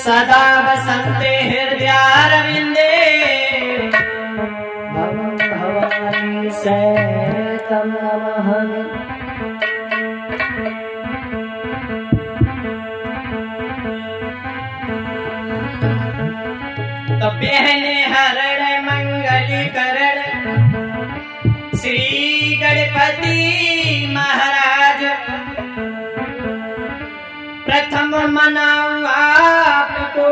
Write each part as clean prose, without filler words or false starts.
सदा बसन्ते हृदयारविन्दे भवानी सैतं नमः। तो बहने हरण मंगलीकरण श्री गणपति महाराज प्रथम मनाऊं आपको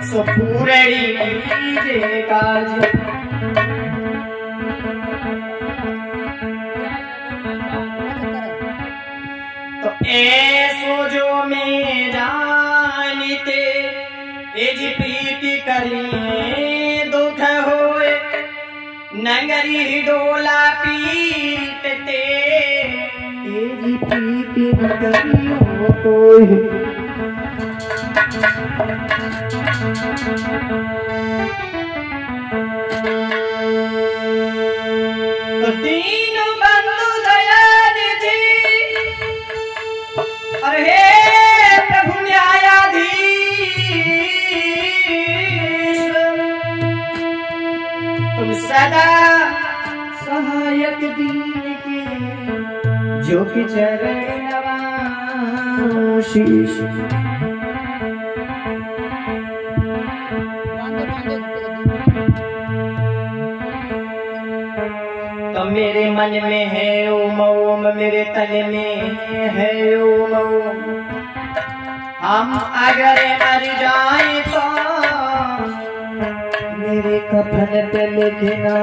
सुपूरणी कीजिए काज। तो ऐसो जो में जानते एज प्रीति करिए दुख होए नगरी डोला पीटते एज प्रीति नगरियों कोई। तो दीन बंधु दयानिधि और हे प्रभु न्यायाधीश तुम सदा सहायक दीन के जो कि चरण नवाओ शीश। तो मेरे मन में है ओम ओम मेरे तन में है ओम ओम हम अगर मर जाए तो मेरे कफन पे लिखना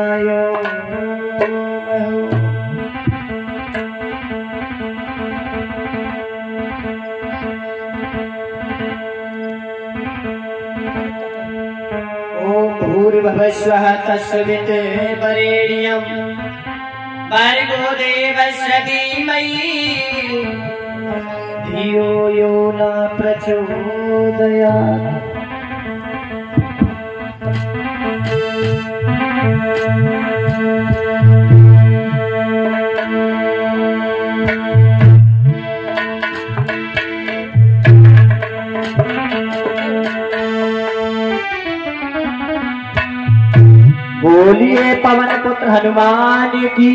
ओम भूर्भुवस्वः तत्सवितुर्वरेण्यं भर्गो देवस्य धीमहि धियो यो न प्रचोदयात्। बोलिए पवन पुत्र हनुमान की।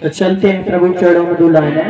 तो चलते हैं प्रभु चरणों में दुलाने।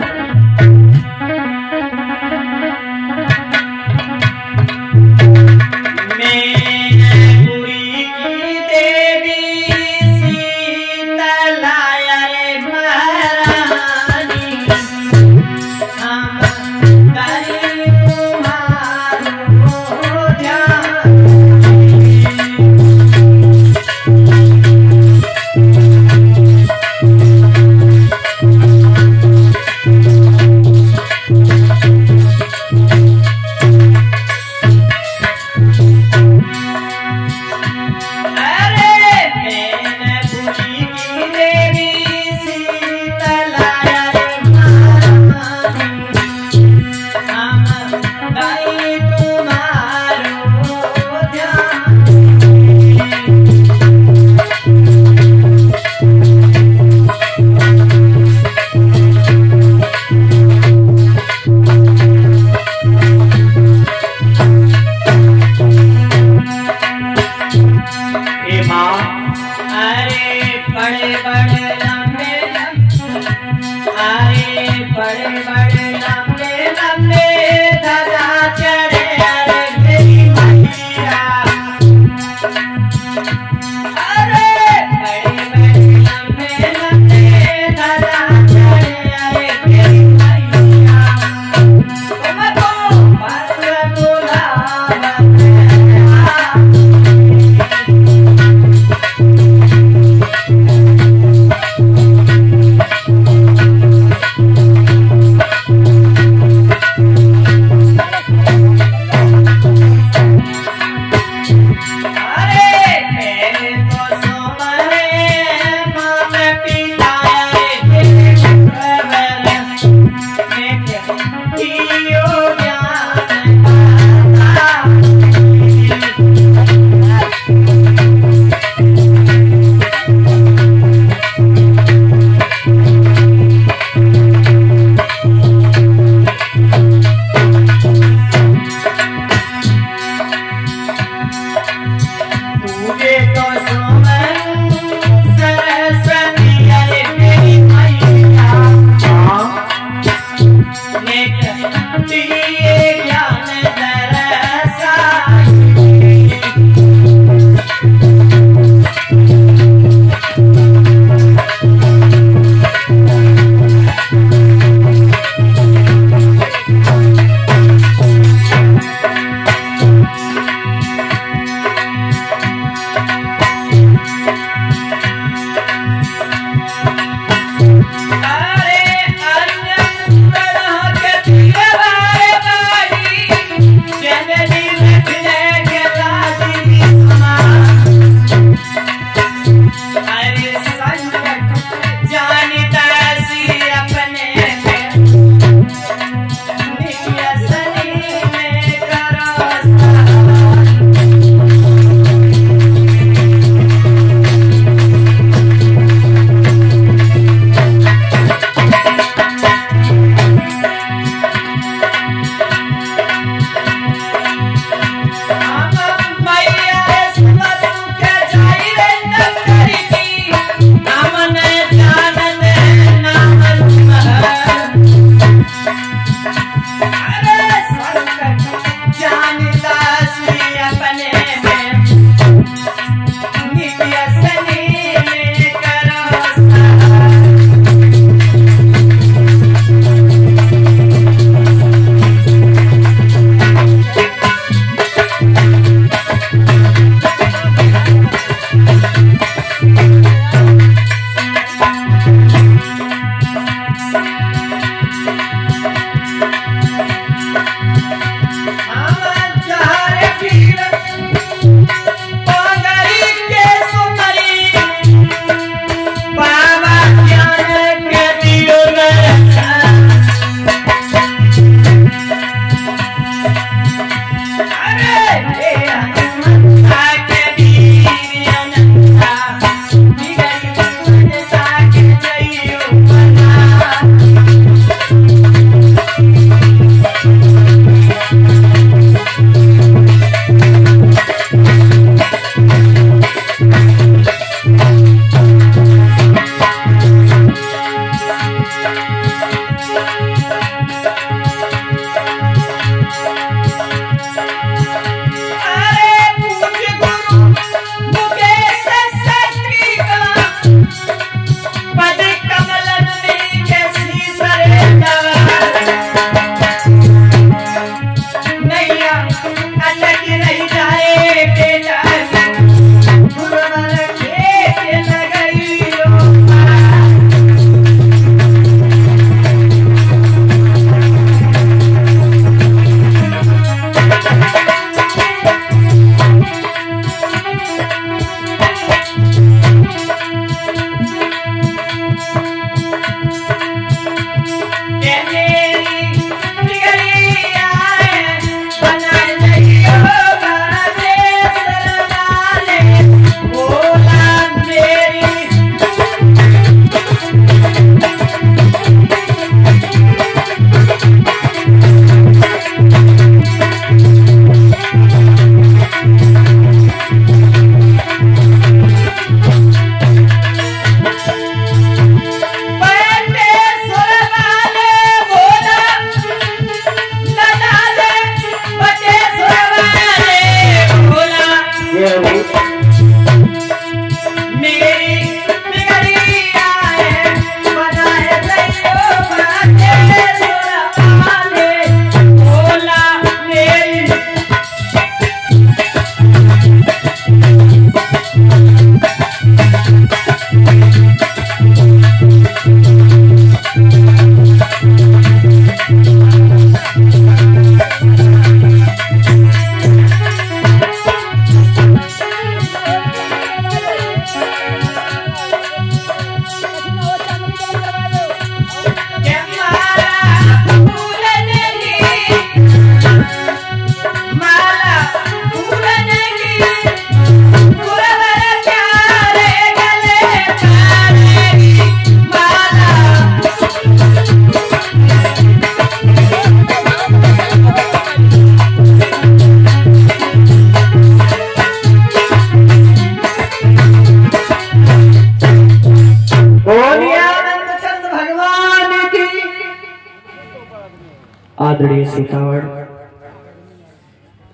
आदरणीय सीतावड़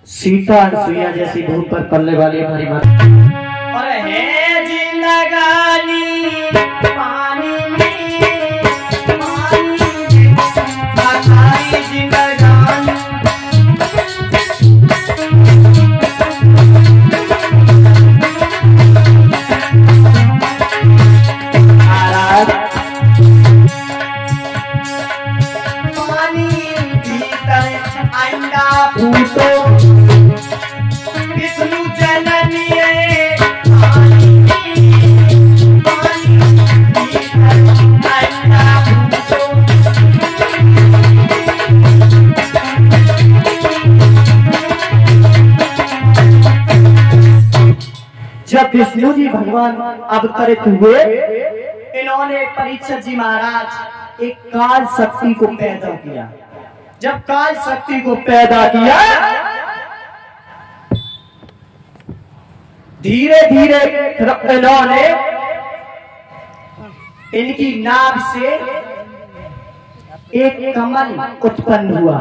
सीता सुइया जैसी भूमि पर पलने वाली हमारी माता और है जिंदगानी पानी में हमारी जिंदगानी विष्णु जननी जब विष्णु जी भगवान अवतरित हुए, इन्होंने परीक्षित जी महाराज एक काल शक्ति को पैदा किया। जब काल शक्ति को पैदा किया, धीरे धीरे इन्होंने इनकी नाभ से एक कमल उत्पन्न हुआ,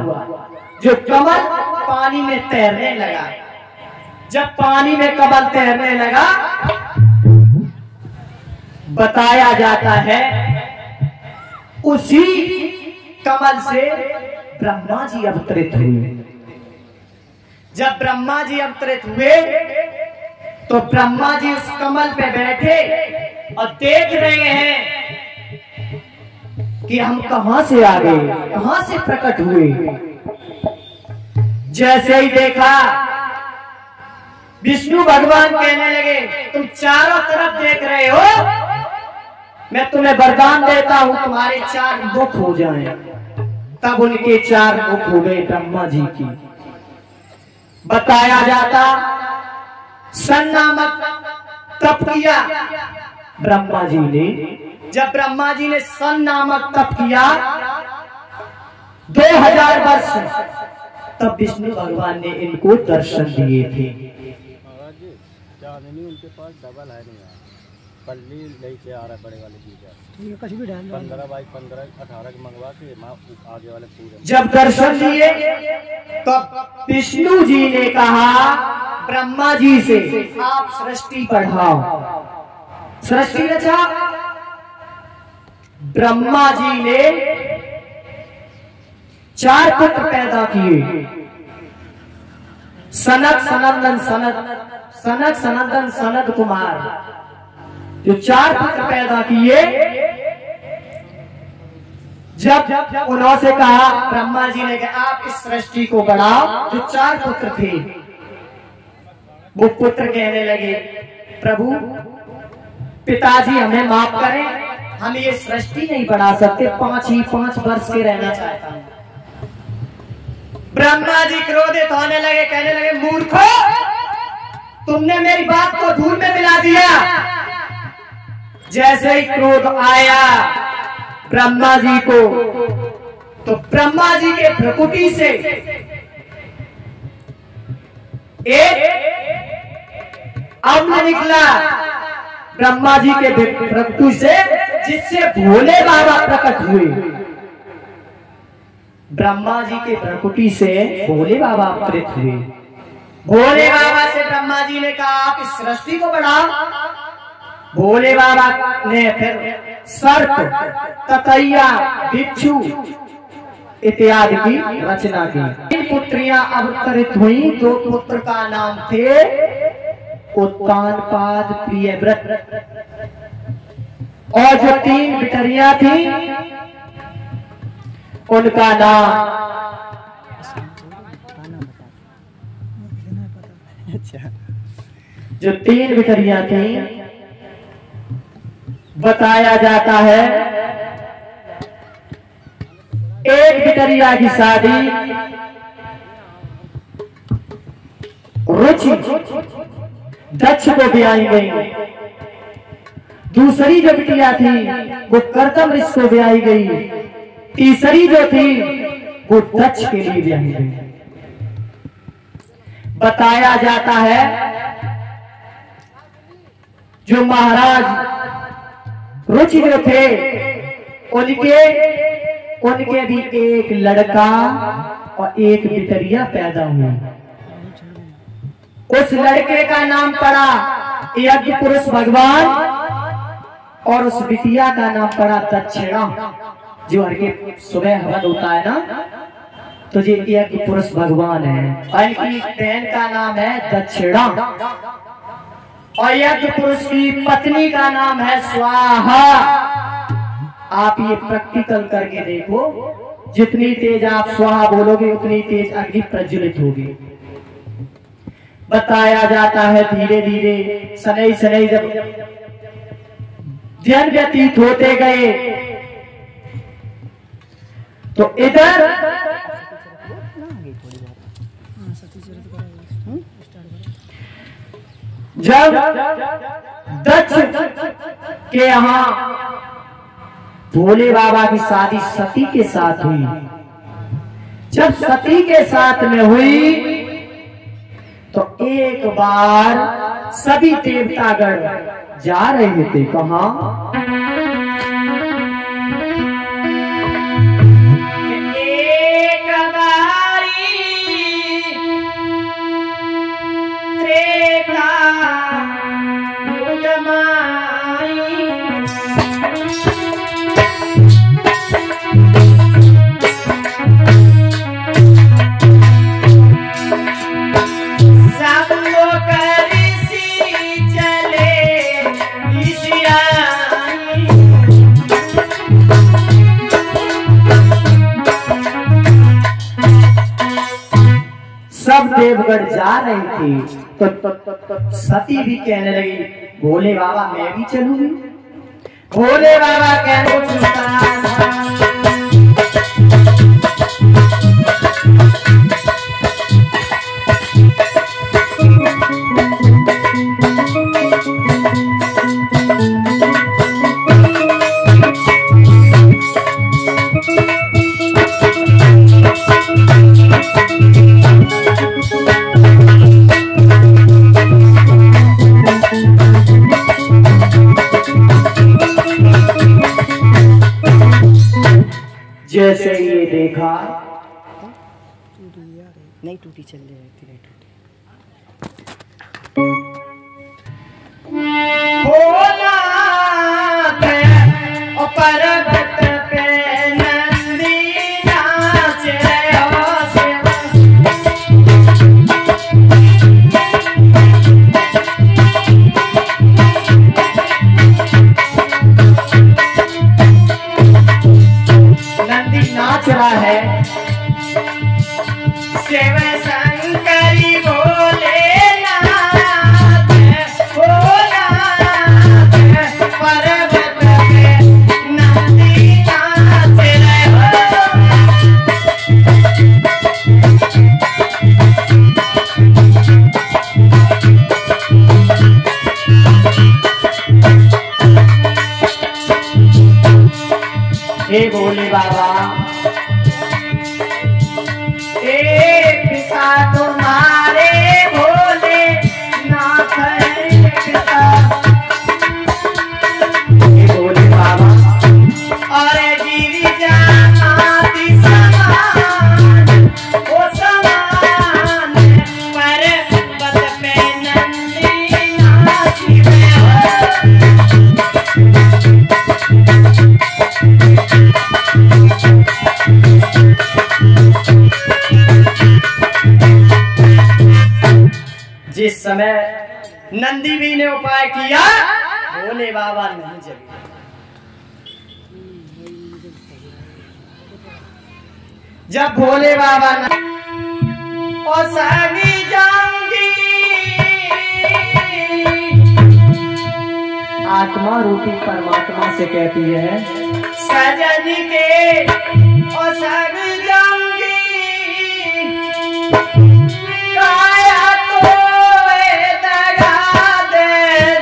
जो कमल पानी में तैरने लगा। जब पानी में कमल तैरने लगा, बताया जाता है उसी कमल से ब्रह्मा जी अवतरित हुए। जब ब्रह्मा जी अवतरित हुए तो ब्रह्मा जी उस कमल पे बैठे और देख रहे हैं कि हम कहां से आ गए, कहां से प्रकट हुए। जैसे ही देखा, विष्णु भगवान कहने लगे, तुम चारों तरफ देख रहे हो, मैं तुम्हें वरदान देता हूं तुम्हारे 4 मुख हो जाएं। तब उनके 4 मुख हो गए ब्रह्मा जी की। बताया जाता सन नामक तप किया ब्रह्मा जी ने। जब ब्रह्मा जी ने सन नामक तप किया 2000 वर्ष, तब विष्णु भगवान ने इनको दर्शन दिए थे। उनके पास डबल है नहीं, पल्ली लेके आ रहा है बड़े वाले चीज 15 बाई 15 18 के मंगवा के आगे वाले पूरे। जब दर्शन दिए तो विष्णु जी ने कहा ब्रह्मा जी से, आप सृष्टि पढ़ाओ। सृष्टि रचा। ब्रह्मा जी ने 4 पुत्र पैदा किए, सनक सनंदन सनक सनंदन सनत कुमार। जो 4 पुत्र पैदा किए, जब उन्होंने कहा, ब्रह्मा जी ने कहा आप इस सृष्टि को बढ़ाओ। जो 4 पुत्र थे वो पुत्र कहने लगे, प्रभु पिताजी हमें माफ करें, हम ये सृष्टि नहीं बढ़ा सकते, 5 वर्ष के रहना चाहता हूं। ब्रह्मा जी क्रोधित होने लगे, कहने लगे मूर्खो, तुमने मेरी बात को धूल में मिला दिया। जैसे ही क्रोध आया ब्रह्मा जी को, तो ब्रह्मा जी के भ्रकुटी से एक अम्ल निकला ब्रह्मा जी के भ्रकुटी से, जिससे भोले बाबा प्रकट हुए। ब्रह्मा जी के भ्रकुटी से भोले बाबा अवतरित हुए। भोले बाबा से ब्रह्मा जी ने कहा आप इस सृष्टि को बढ़ाओ। भोले बाबा ने फिर सर्प, ततैया, बिच्छू इत्यादि की रचना की। 3 पुत्रियां अवतरित हुई। 2 पुत्र का नाम थे उत्तानपाद, प्रियव्रत, और जो 3 बिटरियां थी उनका नाम जो 3 बिटरियां थी, बताया जाता है एक बिटरिया की शादी रुचि दक्ष को ब्याही गई। दूसरी जो बिटिया थी वो कर्दम ऋषि को ब्याही गई। तीसरी जो थी वो दक्ष के लिए ब्याही गई। बताया जाता है जो महाराज रुचि जो थे उनके भी एक लड़का और एक बिटरिया पैदा हुई। उस लड़के का नाम पड़ा यज्ञ पुरुष भगवान, और उस बिटिया का नाम पड़ा दक्षिणा। जो हर के सुबह हवन होता है ना, तो ये यज्ञ पुरुष भगवान है। और इनकी बहन का नाम है दक्षिणा, और यज्ञ पुरुष की पत्नी का नाम है स्वाहा। आप ये प्रैक्टिकल करके देखो, जितनी तेज आप स्वाहा बोलोगे उतनी तेज अग्नि प्रज्वलित होगी। बताया जाता है धीरे धीरे शनै शनै जब दिन व्यतीत होते गए, तो इधर जब दक्ष के यहां भोले बाबा की शादी सती के साथ हुई। जब सती के साथ में हुई तो एक बार सभी देवतागण जा रहे थे कहां, सब देवगढ़ जा रहे थे। तो सती भी कहने लगी भोले बाबा मैं भी चलूंगी। भोले बाबा कहने नहीं टूटी, चल रही नहीं टूटी। पर्वत पे नंदी नाचे नंदी नाच रहा है। शिव शंकरी बोले नाथ पर्वत पे नंदी नाच रहे हे भोले बाबा, पिता तुम्हारे भोले नाथ पिता, हे भोले बाबा, और गिरिजा माती समान ओ समान पर्वत पे नंदी नाची जिस समय नंदी भी ने उपाय किया, भोले बाबा नहीं जगे। जब भोले बाबा और संगी जाऊंगी, आत्मा रूपी परमात्मा से कहती है सजन के और संग जाऊंगी, काया तो दगा दे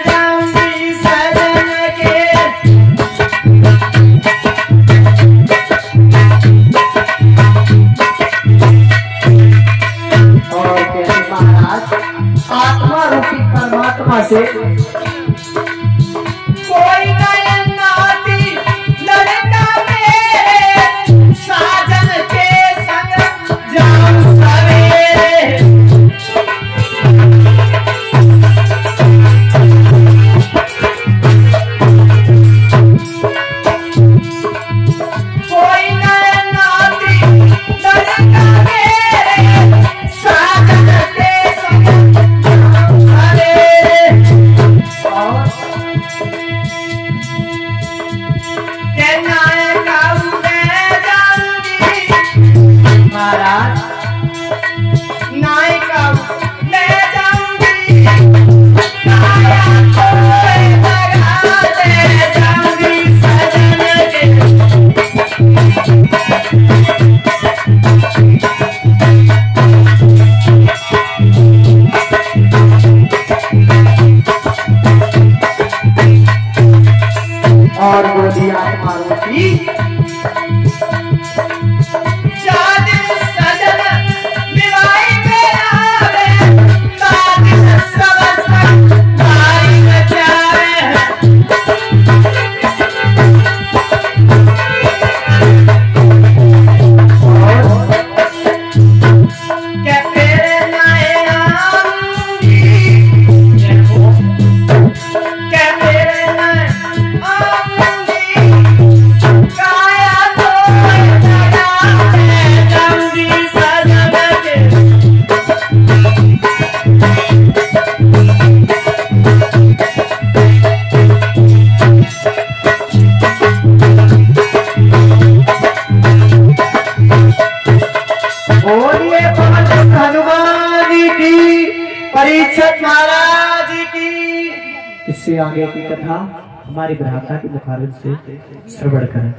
जाऊंगी सजन के। और कहते महाराज, आत्मा रूपी परमात्मा से कोई नयन नाती लड़का मेरे साजन के संग जाऊं सवेरे। कोई नयन नाती लड़का मेरे साजन के संग जाऊं सवेरे। और महाराज नायका ले जाऊंगी, काया को लगा दे जाऊंगी सजन के। और बोली आत्मा रूपी परीक्षित महाराज की। इससे आगे की कथा हमारी भ्राता के मुखारबिन से श्रवण करें।